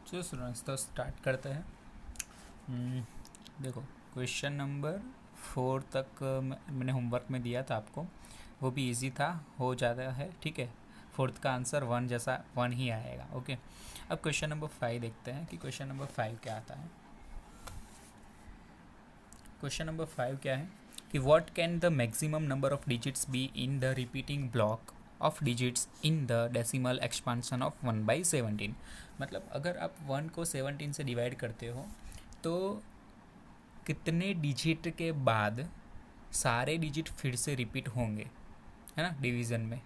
चलो स्टूडेंट्स तो स्टार्ट करते हैं। देखो क्वेश्चन नंबर 4 तक मैंने होमवर्क में दिया था आपको, वो भी इजी था, हो जाता है। ठीक है, फोर्थ का आंसर 1 जैसा 1 ही आएगा। ओके, अब क्वेश्चन नंबर 5 देखते हैं कि क्वेश्चन नंबर 5 क्या आता है। क्वेश्चन नंबर 5 क्या है कि what can the maximum number of digits be in the repeating block of digits in the decimal expansion of 1/17। मतलब अगर आप 1 को 17 से डिवाइड करते हो तो कितने डिजिट के बाद सारे डिजिट फिर से रिपीट होंगे, है ना, डिवीज़न में।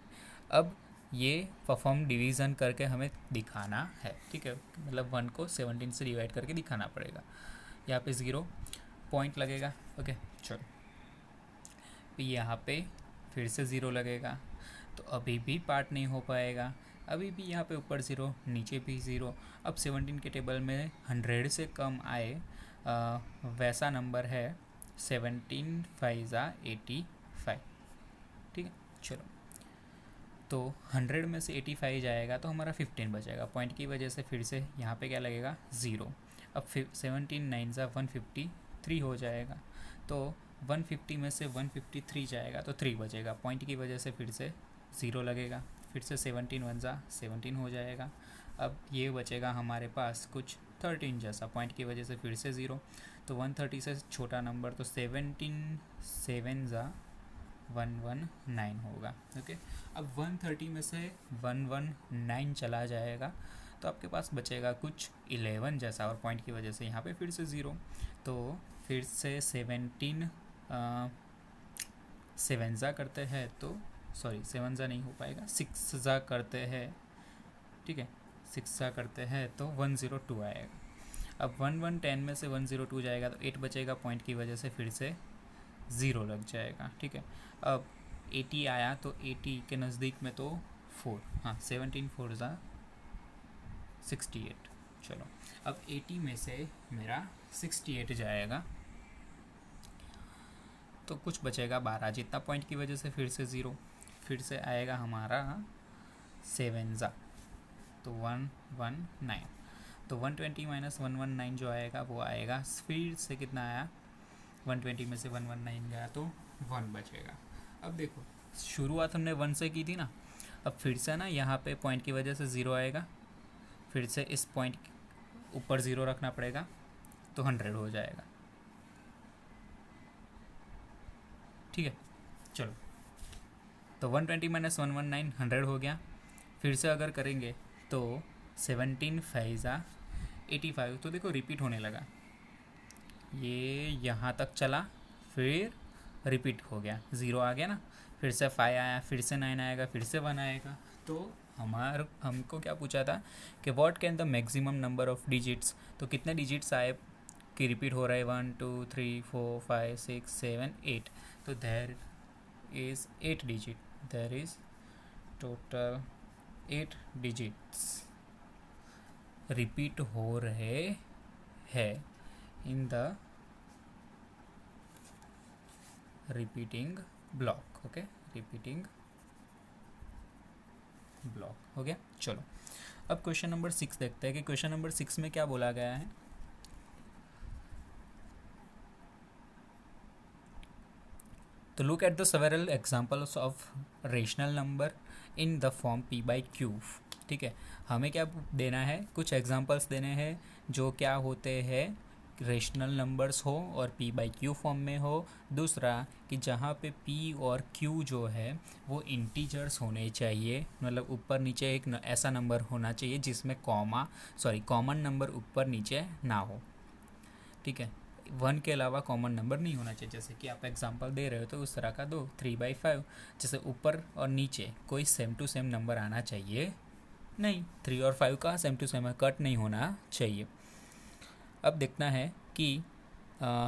अब ये परफॉर्म डिवीज़न करके हमें दिखाना है। ठीक है, मतलब 1 को 17 से डिवाइड करके दिखाना पड़ेगा। यहाँ पे 0 पॉइंट लगेगा। ओके चलो, फिर यहाँ पे फिर से 0 लगेगा, तो अभी भी पार्ट नहीं हो पाएगा। अभी भी यहाँ पे ऊपर 0, नीचे भी 0। अब 17 के टेबल में 100 से कम आए वैसा नंबर है 17 5 85। ठीक है चलो, तो 100 में से 85 जाएगा तो हमारा 15 बचेगा। पॉइंट की वजह से फिर से यहाँ पे क्या लगेगा 0। अब 17 9 153 हो जाएगा, तो 150 में से 153 जाएगा तो 3 बचेगा। पॉइंट की वजह से फिर से 0 लगेगा, फिर से 17 1 17 हो जाएगा। अब ये बचेगा हमारे पास कुछ 13 जैसा, पॉइंट की वजह से फिर से 0। तो 130 से छोटा नंबर तो 17 7 119 होगा। ओके, अब 130 में से 119 चला जाएगा तो आपके पास बचेगा कुछ 11 जैसा, और पॉइंट की वजह से यहाँ पे फिर से 0। तो फिर से 17 7 ज़ा करते हैं तो सॉरी 7 ज़ा नहीं हो पाएगा, 6 ज़ा करते हैं। ठीक है, 6 ज़ा करते हैं तो 102 आएगा। अब 1110 में से 102 जाएगा तो 8 बचेगा, पॉइंट की वजह से फिर से 0 लग जाएगा। ठीक है, अब 80 आया तो 80 के नज़दीक में तो 4, हाँ 17 4 ज़ा 68। चलो, अब 80 में से मेरा 68 जाएगा तो कुछ बचेगा 12 जितना, पॉइंट की वजह से फिर से 0। फिर से आएगा हमारा 7 ज़ा तो 119। तो 120 माइनस 119 जो आएगा वो आएगा फिर से कितना आया, 120 में से 119 गया तो 1 बचेगा। अब देखो शुरुआत हमने 1 से की थी ना, अब फिर से ना यहाँ पे पॉइंट की वजह से 0 आएगा, फिर से इस पॉइंट ऊपर 0 रखना पड़ेगा तो 100 हो जाएगा। ठीक है चलो, तो 120 माइनस 119 100 हो गया। फिर से अगर करेंगे तो 17 5 85, तो देखो रिपीट होने लगा, ये यहाँ तक चला, फिर रिपीट हो गया, 0 आ गया ना, फिर से 5 आया, फिर से 9 आएगा, फिर से 1 आएगा। तो हमको क्या पूछा था कि what can the maximum number of digits, तो कितने डिजिट्स आए कि रिपीट हो रहा है 1 2 3 4 5 6 7 8। तो there is 8 digit, there is total 8 digits repeat हो रहे हैं in the repeating block. Okay, repeating block हो गया। चलो, अब क्वेश्चन नंबर 6 देखते हैं कि क्वेश्चन नंबर 6 में क्या बोला गया है। तो look at the several examples of rational number in the form p by Q. ठीक है, हमें क्या देना है, कुछ एग्जांपल्स देने हैं जो क्या होते हैं, रेशनल नंबर्स हो और p बाई क्यू फॉर्म में हो। दूसरा कि जहाँ पे p और q जो है वो इंटीजर्स होने चाहिए, मतलब ऊपर नीचे एक ऐसा नंबर होना चाहिए जिसमें कॉमन नंबर ऊपर नीचे ना हो। ठीक है, 1 के अलावा कॉमन नंबर नहीं होना चाहिए। जैसे कि आप एग्जांपल दे रहे हो तो उस तरह का दो, 3/5। जैसे ऊपर और नीचे कोई सेम टू सेम नंबर आना चाहिए नहीं, 3 और 5 का सेम टू सेम है, कट नहीं होना चाहिए। अब देखना है कि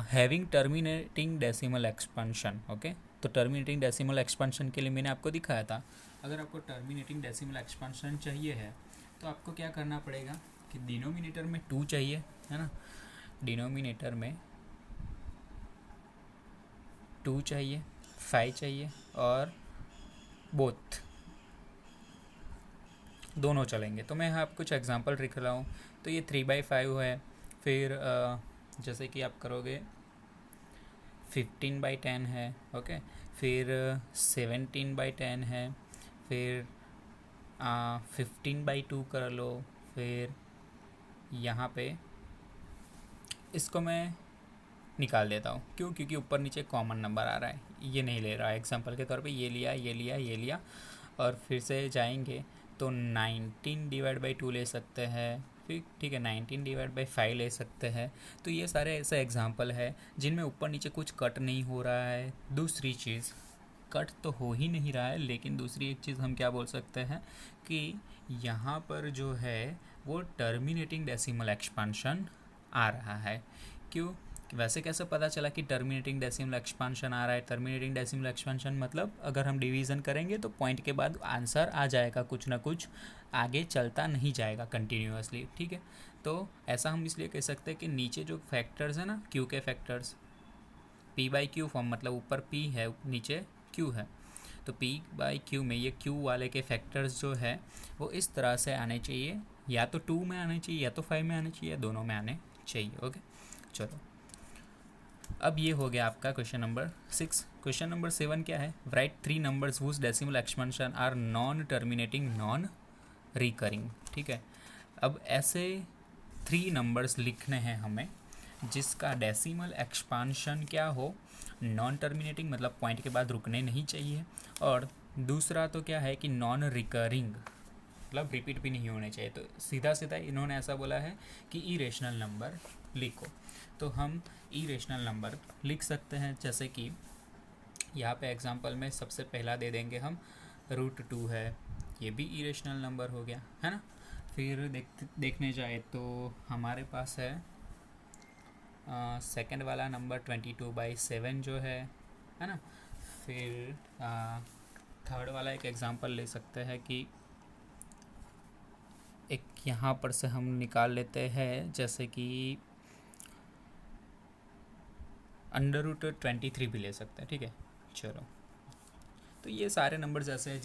having terminating decimal expansion. Okay, तो टर्मिनेटिंग डेसिमल एक्सपेंशन के लिए मैंने आपको दिखाया था, अगर आपको टर्मिनेटिंग डेसिमल एक्सपेंशन चाहिए है तो आपको क्या करना पड़ेगा कि डिनोमिनेटर में 2 चाहिए, है ना, डिनोमिनेटर में 2 चाहिए, 5 चाहिए और बोथ दोनों चलेंगे। तो मैं यहाँ आप कुछ एग्जांपल लिख रहा हूँ। तो ये 3/5 है, फिर जैसे कि आप करोगे 15/10 है, ओके, फिर 17/10 है, फिर 15/2 कर लो, फिर यहाँ पे इसको मैं निकाल देता हूँ। क्यों? क्योंकि ऊपर नीचे कॉमन नंबर आ रहा है, ये नहीं ले रहा है। एग्जांपल के तौर पे ये लिया, ये लिया, ये लिया, और फिर से जाएंगे तो 19/2 ले सकते हैं, फिर ठीक है 19/5 ले सकते हैं। तो ये सारे ऐसे एग्जांपल है जिनमें ऊपर नीचे कुछ कट नहीं हो रहा है। दूसरी चीज़, कट तो हो ही नहीं रहा है, लेकिन दूसरी एक चीज़ हम क्या बोल सकते हैं कि यहाँ पर जो है वो टर्मिनेटिंग डेसिमल एक्सपांशन आ रहा है। क्यों? वैसे कैसे पता चला कि टर्मिनेटिंग डेसिमल एक्सपांशन आ रहा है? टर्मिनेटिंग डेसिमल एक्सपांशन मतलब अगर हम डिवीज़न करेंगे तो पॉइंट के बाद आंसर आ जाएगा, कुछ ना कुछ आगे चलता नहीं जाएगा कंटिन्यूअसली, ठीक है। तो ऐसा हम इसलिए कह सकते हैं कि नीचे जो फैक्टर्स है ना, क्यू के फैक्टर्स, p/q फॉर्म, मतलब ऊपर p है नीचे q है, तो p/q में ये q वाले के फैक्टर्स जो है वो इस तरह से आने चाहिए, या तो 2 में आने चाहिए, या तो 5 में आने चाहिए, या दोनों में आने चाहिए। ओके, चलो अब ये हो गया आपका क्वेश्चन नंबर 6। क्वेश्चन नंबर 7 क्या है? Right 3 numbers whose decimal expansion are non terminating non recurring. ठीक है, अब ऐसे 3 नंबर्स लिखने हैं हमें जिसका डेसिमल एक्सपांशन क्या हो, नॉन टर्मिनेटिंग मतलब पॉइंट के बाद रुकने नहीं चाहिए, और दूसरा तो क्या है कि नॉन रिकरिंग मतलब रिपीट भी नहीं होने चाहिए। तो सीधा सीधा इन्होंने ऐसा बोला है कि इरेशनल नंबर लिखो। तो हम इरेशनल नंबर लिख सकते हैं, जैसे कि यहाँ पे एग्जांपल में सबसे पहला दे देंगे हम √2 है, ये भी इरेशनल नंबर हो गया है ना। फिर देखने जाए तो हमारे पास है सेकंड वाला नंबर 22/7 जो है ना। फिर थर्ड वाला एक एग्जांपल ले सकते हैं कि एक यहाँ पर से हम निकाल लेते हैं, जैसे कि √23 भी ले सकते हैं, ठीक है। चलो, तो ये सारे नंबर्स ऐसे हैं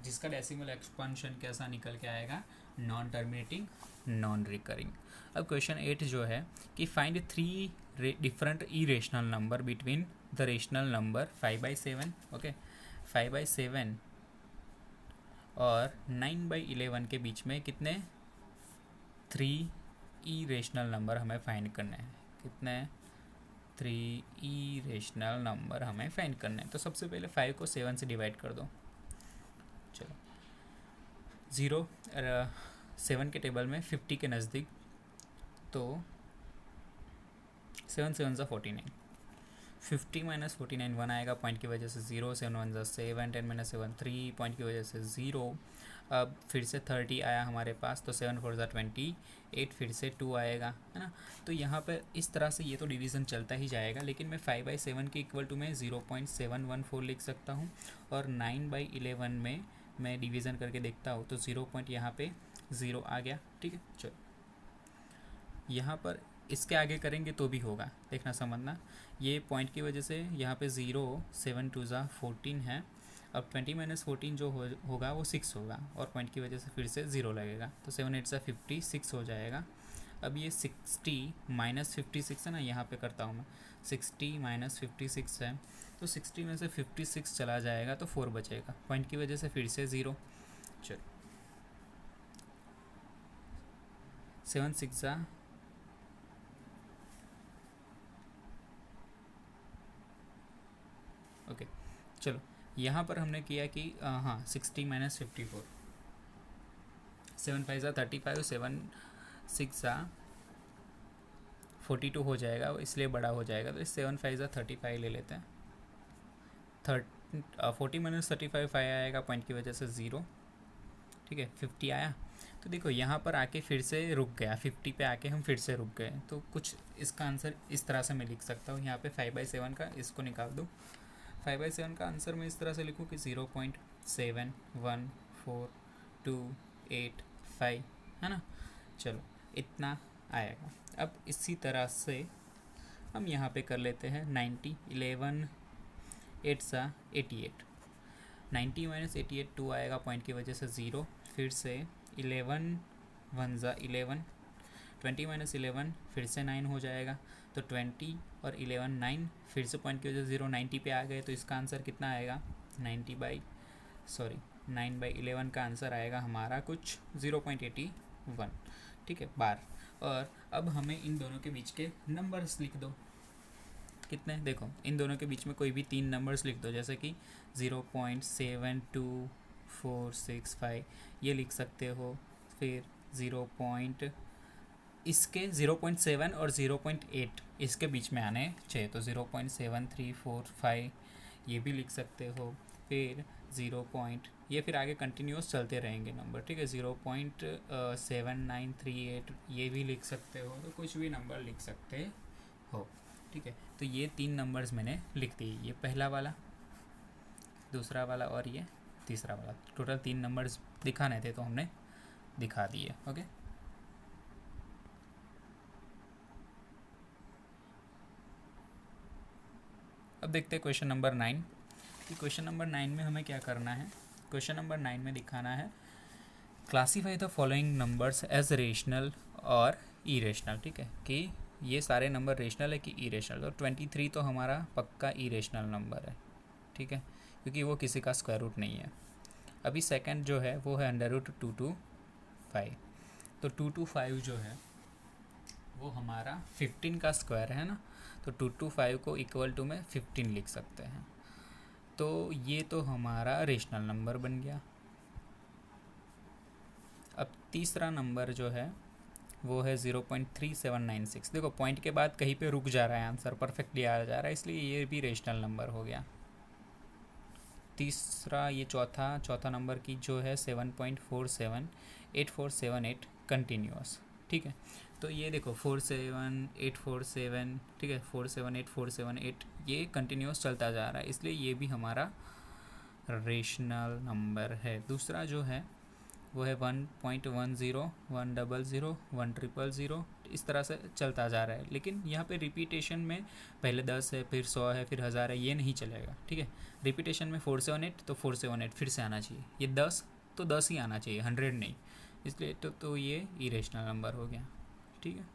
जिसका डेसिमल एक्सपांशन कैसा निकल के आएगा, नॉन टर्मिनेटिंग नॉन रिकरिंग। अब क्वेश्चन 8 जो है कि find 3 different irrational number between the rational number 5/7, okay, 5/7 और 9/11 के बीच में कितने 3 इरेशनल नंबर हमें फाइंड करने हैं। कितने 3 इरेशनल नंबर हमें फाइंड करने हैं। तो सबसे पहले 5 को 7 से डिवाइड कर दो। चलो, 0 7 के टेबल में 50 के नज़दीक, तो 7 7 ज़ा 49, 50 - 49 1 आएगा, पॉइंट की वजह से 0, 7 1 ज़ा 7, 10 - 7 3, पॉइंट की वजह से 0। अब फिर से 30 आया हमारे पास, तो 7 4 ज़ा 28, फिर से 2 आएगा, है ना। तो यहाँ पर इस तरह से ये तो डिवीज़न चलता ही जाएगा, लेकिन मैं 5/7 के इक्वल टू में 0.714 लिख सकता हूँ, और 9/11 में मैं डिवीज़न करके देखता हूँ तो 0 पॉइंट यहाँ पे 0 आ गया, ठीक है। चलो, यहाँ पर इसके आगे करेंगे तो भी होगा, देखना समझना। ये पॉइंट की वजह से यहाँ पे 0, 7 2 ज़ा 14 है। अब 20 - 14 जो होगा वो 6 होगा, और पॉइंट की वजह से फिर से 0 लगेगा, तो 7 8 ज़ा 56 हो जाएगा। अब ये 60 - 56 है ना, यहाँ पे करता हूँ मैं, 60 - 56 है, तो 60 में से 56 चला जाएगा तो 4 बचेगा, पॉइंट की वजह से फिर से 0। चलो, 7 6 ज़ा ओके। चलो, यहाँ पर हमने किया कि हाँ 60 - 54, 7 5 ज़ा 35, 7 6 ज़ा 42 हो जाएगा, इसलिए बड़ा हो जाएगा, तो 7 5 ज़ा 35 ले लेते हैं। 40 - 35 5 आएगा, पॉइंट की वजह से 0, ठीक है। 50 आया, तो देखो यहाँ पर आके फिर से रुक गया, 50 पे आके हम फिर से रुक गए, तो कुछ इसका आंसर इस तरह से मैं लिख सकता हूँ। यहाँ पे 5/7 का इसको निकाल दो, 5/7 का आंसर मैं इस तरह से लिखूँ कि 0.71428 है ना। चलो, इतना आएगा। अब इसी तरह से हम यहाँ पे कर लेते हैं 90, 11 8 सा 88, 90 माइनस 88 2 आएगा पॉइंट की वजह से 0, फिर से 11 1 ज़ा 11, 20 माइनस 11 फिर से 9 हो जाएगा, तो 20 और 11 9, फिर से पॉइंट की वजह से 0, 90 पे आ गए, तो इसका आंसर कितना आएगा 9/11 का आंसर आएगा हमारा कुछ 0.81, ठीक है, बार। और अब हमें इन दोनों के बीच के नंबर्स लिख दो। कितने, देखो इन दोनों के बीच में कोई भी 3 नंबर्स लिख दो, जैसे कि 0.72465 ये लिख सकते हो, फिर 0. इसके 0.7 और 0.8 इसके बीच में आने चाहिए, तो 0.7345 ये भी लिख सकते हो, फिर 0. ये फिर आगे कंटिन्यूस चलते रहेंगे नंबर, ठीक है, 0.7938 ये भी लिख सकते हो, तो कुछ भी नंबर लिख सकते हो, ठीक है। तो ये 3 नंबर्स मैंने लिख दिए, ये पहला वाला, दूसरा वाला और ये तीसरा वाला, टोटल 3 नंबर्स दिखाने थे तो हमने दिखा दिए, ओके। अब देखते हैं क्वेश्चन नंबर 9 कि क्वेश्चन नंबर 9 में हमें क्या करना है। क्वेश्चन नंबर 9 में दिखाना है classify the following numbers as rational और इरेशनल, ठीक है, कि ये सारे नंबर रेशनल है कि इरेशनल। तो 23 तो हमारा पक्का इरेशनल नंबर है, ठीक है, क्योंकि वो किसी का स्क्वायर रूट नहीं है। अभी सेकंड जो है वो है √225, तो 225 जो है वो हमारा 15 का स्क्वायर है ना, तो 225 को इक्वल टू में 15 लिख सकते हैं, तो ये तो हमारा रेशनल नंबर बन गया। अब तीसरा नंबर जो है वो है 0.3796, देखो पॉइंट के बाद कहीं पे रुक जा रहा है, आंसर परफेक्टली आ जा रहा है, इसलिए ये भी रेशनल नंबर हो गया। तीसरा ये चौथा नंबर की जो है 7.478478 कंटिन्यूस, ठीक है। तो ये देखो 47847, ठीक है, 478478 ये कंटिन्यूस चलता जा रहा है, इसलिए ये भी हमारा रेशनल नंबर है। दूसरा जो है वो है 1.10 100 100 इस तरह से चलता जा रहा है, लेकिन यहाँ पे रिपीटेशन में पहले 10 है, फिर 100 है, फिर 1000 है, ये नहीं चलेगा, ठीक है। रिपीटेशन में 478 तो 478 फिर से आना चाहिए, ये 10 तो 10 ही आना चाहिए, 100 नहीं, इसलिए तो ये इरेशनल नंबर हो गया, ठीक है।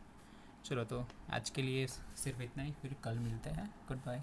चलो तो आज के लिए सिर्फ इतना ही, फिर कल मिलते हैं, गुड बाय।